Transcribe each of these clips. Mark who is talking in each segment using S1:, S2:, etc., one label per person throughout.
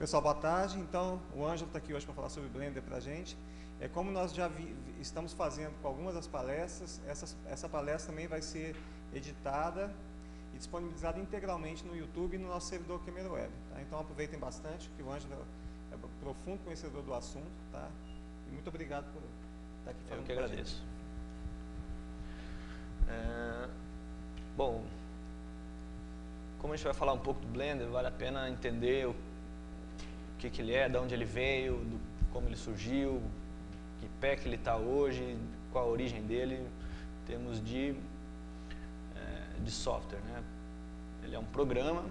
S1: Pessoal, boa tarde. Então, o Ângelo está aqui hoje para falar sobre o Blender para a gente. Como nós já estamos fazendo com algumas das palestras, essa palestra também vai ser editada e disponibilizada integralmente no YouTube e no nosso servidor Câmera Web. Tá? Então, aproveitem bastante, que o Ângelo é profundo conhecedor do assunto. Tá? E muito obrigado por estar aqui falando.
S2: Eu que agradeço. Bom, como a gente vai falar um pouco do Blender, vale a pena entender o que ele é, de onde ele veio, como ele surgiu, que pé que ele está hoje, qual a origem dele, em termos de software, né? Ele é um programa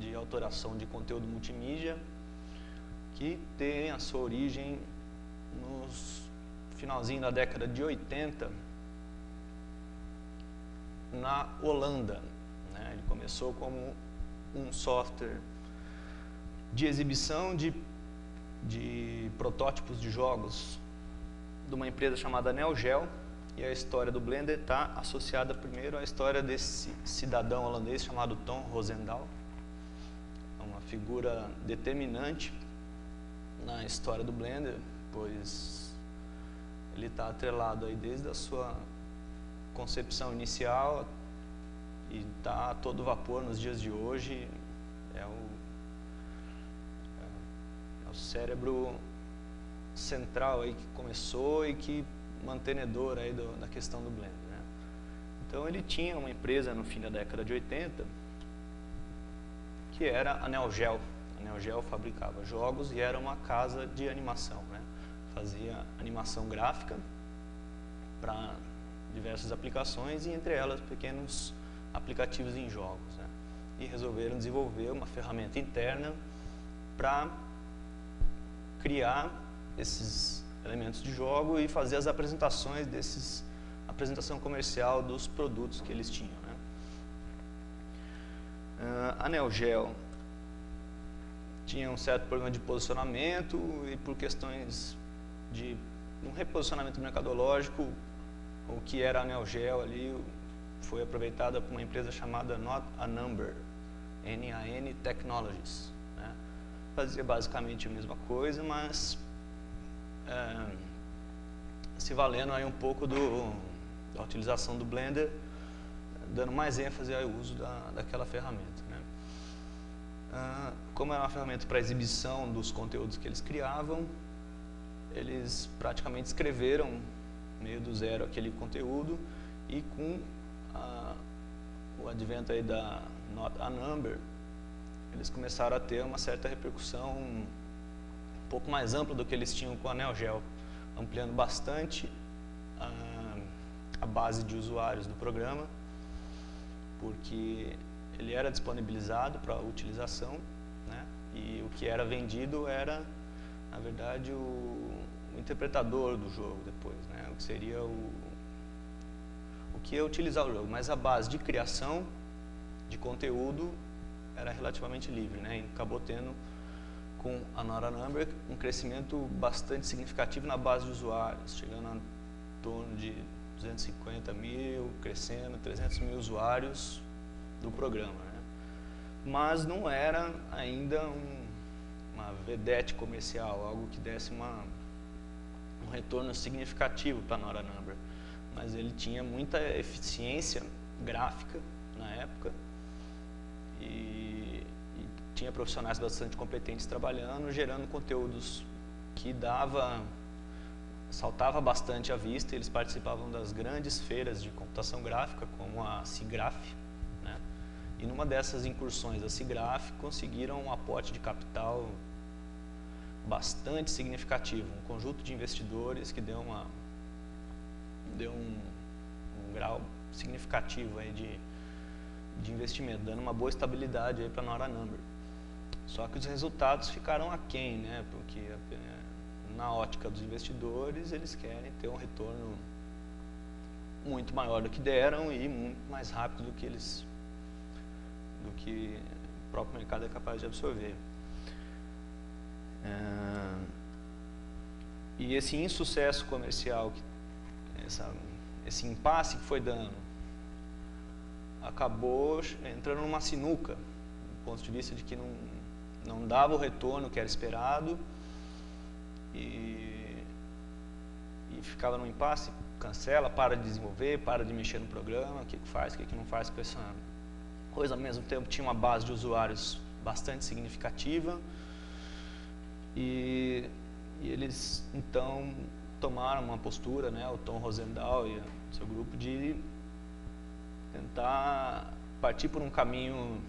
S2: de autoração de conteúdo multimídia que tem a sua origem nos finalzinho da década de 80 na Holanda, né? Ele começou como um software de exibição de protótipos de jogos de uma empresa chamada Neo Geo, e a história do Blender está associada primeiro à história desse cidadão holandês chamado Tom Roosendaal, uma figura determinante na história do Blender, pois ele está atrelado aí desde a sua concepção inicial e está a todo vapor nos dias de hoje. É o cérebro central aí que começou e que mantenedor aí da questão do Blender, né? Então ele tinha uma empresa no fim da década de 80 que era a Neo Geo. A Neo Geo fabricava jogos e era uma casa de animação, né? Fazia animação gráfica para diversas aplicações e entre elas pequenos aplicativos em jogos, né? E resolveram desenvolver uma ferramenta interna para criar esses elementos de jogo e fazer as apresentações apresentação comercial dos produtos que eles tinham, né? A Neo Geo tinha um certo problema de posicionamento e por questões de um reposicionamento mercadológico, o que era a Neo Geo ali foi aproveitada por uma empresa chamada Not a Number, NAN Technologies, né? Fazia basicamente a mesma coisa, mas se valendo aí um pouco da utilização do Blender, dando mais ênfase ao uso daquela ferramenta, né? Como era uma ferramenta para exibição dos conteúdos que eles criavam, eles praticamente escreveram meio do zero aquele conteúdo e com o advento aí da Not a Number, eles começaram a ter uma certa repercussão um pouco mais ampla do que eles tinham com a Neo Geo, ampliando bastante a base de usuários do programa, porque ele era disponibilizado para utilização, né? E o que era vendido era, na verdade, o interpretador do jogo depois, né? O que seria o que ia utilizar o jogo, mas a base de criação de conteúdo era relativamente livre, né? E acabou tendo, com a Not a Number, um crescimento bastante significativo na base de usuários, chegando a torno de 250 mil, crescendo 300 mil usuários do programa, né? Mas não era ainda uma vedete comercial, algo que desse um retorno significativo para a Not a Number, mas ele tinha muita eficiência gráfica na época e tinha profissionais bastante competentes trabalhando, gerando conteúdos que saltava bastante à vista. Eles participavam das grandes feiras de computação gráfica, como a SIGGRAPH, né? E numa dessas incursões da SIGGRAPH conseguiram um aporte de capital bastante significativo, um conjunto de investidores que deu um grau significativo aí de investimento, dando uma boa estabilidade para a Not a Number. Só que os resultados ficaram aquém, né? Porque na ótica dos investidores eles querem ter um retorno muito maior do que deram e muito mais rápido do que o próprio mercado é capaz de absorver. E esse insucesso comercial, esse impasse que foi dando, acabou entrando numa sinuca, do ponto de vista de que não dava o retorno que era esperado e ficava num impasse, cancela, para de desenvolver, para de mexer no programa, o que faz, o que não faz com essa coisa. Ao mesmo tempo tinha uma base de usuários bastante significativa e eles então tomaram uma postura, né, o Tom Rosendahl e o seu grupo, de tentar partir por um caminho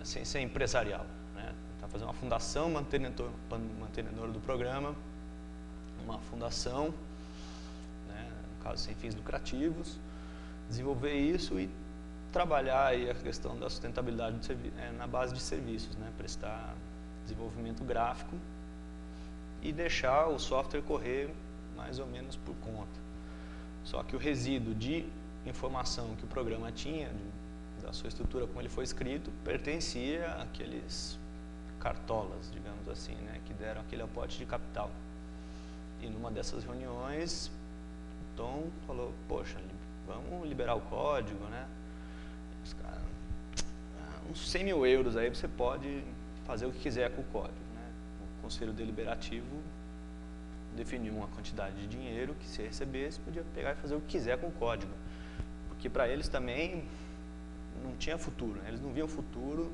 S2: sem ser empresarial, né? Tentar fazer uma fundação mantenedora do programa, uma fundação, né, no caso sem fins lucrativos, desenvolver isso e trabalhar aí a questão da sustentabilidade na base de serviços, né, prestar desenvolvimento gráfico e deixar o software correr mais ou menos por conta. Só que o resíduo de informação que o programa tinha, da sua estrutura como ele foi escrito, pertencia àqueles cartolas, digamos assim, né, que deram aquele aporte de capital. E numa dessas reuniões, o Tom falou, poxa, vamos liberar o código, né? Os caras, uns 100 mil euros aí você pode fazer o que quiser com o código, né? O Conselho Deliberativo definiu uma quantidade de dinheiro que, se recebesse, podia pegar e fazer o que quiser com o código. Porque para eles também não tinha futuro, né? Eles não viam futuro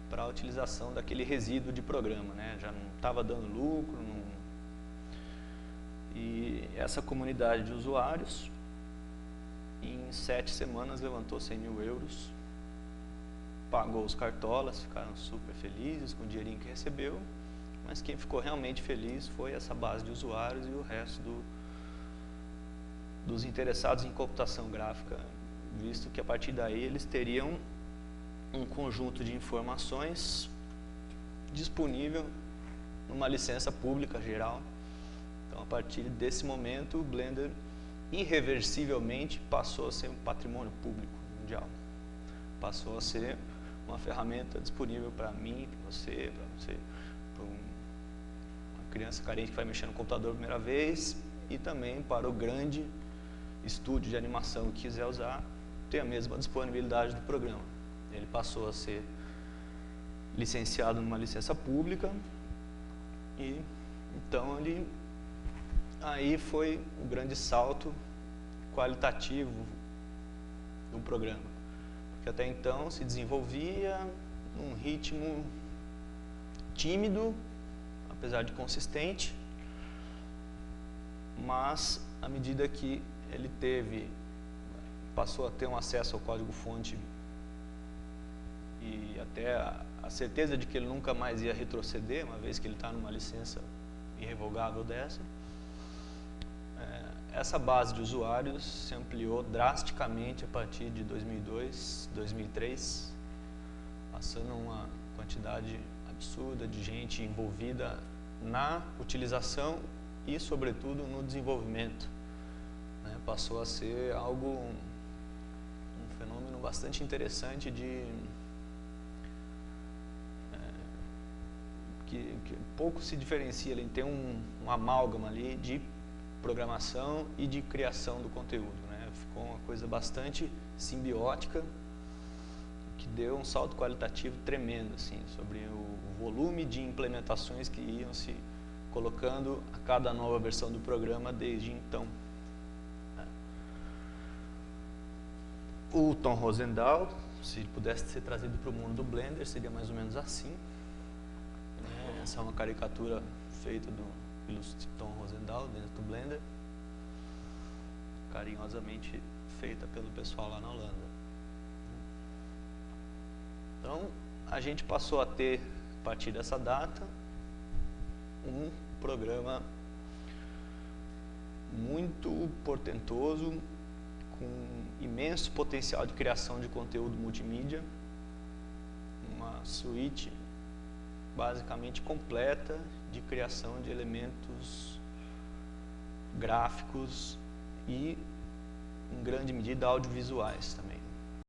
S2: para a utilização daquele resíduo de programa, né? Já não estava dando lucro. E essa comunidade de usuários, em 7 semanas, levantou 100 mil euros, pagou os cartolas, ficaram super felizes com o dinheirinho que recebeu, mas quem ficou realmente feliz foi essa base de usuários e o resto dos interessados em computação gráfica, visto que a partir daí eles teriam um conjunto de informações disponível numa licença pública geral. Então, a partir desse momento, o Blender irreversivelmente passou a ser um patrimônio público mundial. Passou a ser uma ferramenta disponível para mim, para você, para uma criança carente que vai mexer no computador pela primeira vez, e também para o grande estúdio de animação que quiser usar, ter a mesma disponibilidade do programa. Ele passou a ser licenciado numa licença pública e então aí foi o grande salto qualitativo do programa, porque até então se desenvolvia num ritmo tímido, apesar de consistente, mas à medida que ele passou a ter um acesso ao código-fonte e até a certeza de que ele nunca mais ia retroceder, uma vez que ele está numa licença irrevogável dessa, essa base de usuários se ampliou drasticamente a partir de 2002, 2003, passando uma quantidade absurda de gente envolvida na utilização e, sobretudo, no desenvolvimento. Passou a ser um fenômeno bastante interessante que pouco se diferencia. Ele tem um amálgama ali de programação e de criação do conteúdo, né? Ficou uma coisa bastante simbiótica, que deu um salto qualitativo tremendo, assim, sobre o volume de implementações que iam se colocando a cada nova versão do programa desde então. O Tom Rosendahl, se pudesse ser trazido para o mundo do Blender, seria mais ou menos assim. Essa é uma caricatura feita do ilustre Tom Rosendahl dentro do Blender, carinhosamente feita pelo pessoal lá na Holanda. Então, a gente passou a ter, a partir dessa data, um programa muito portentoso, com imenso potencial de criação de conteúdo multimídia, uma suíte basicamente completa de criação de elementos gráficos e, em grande medida, audiovisuais também.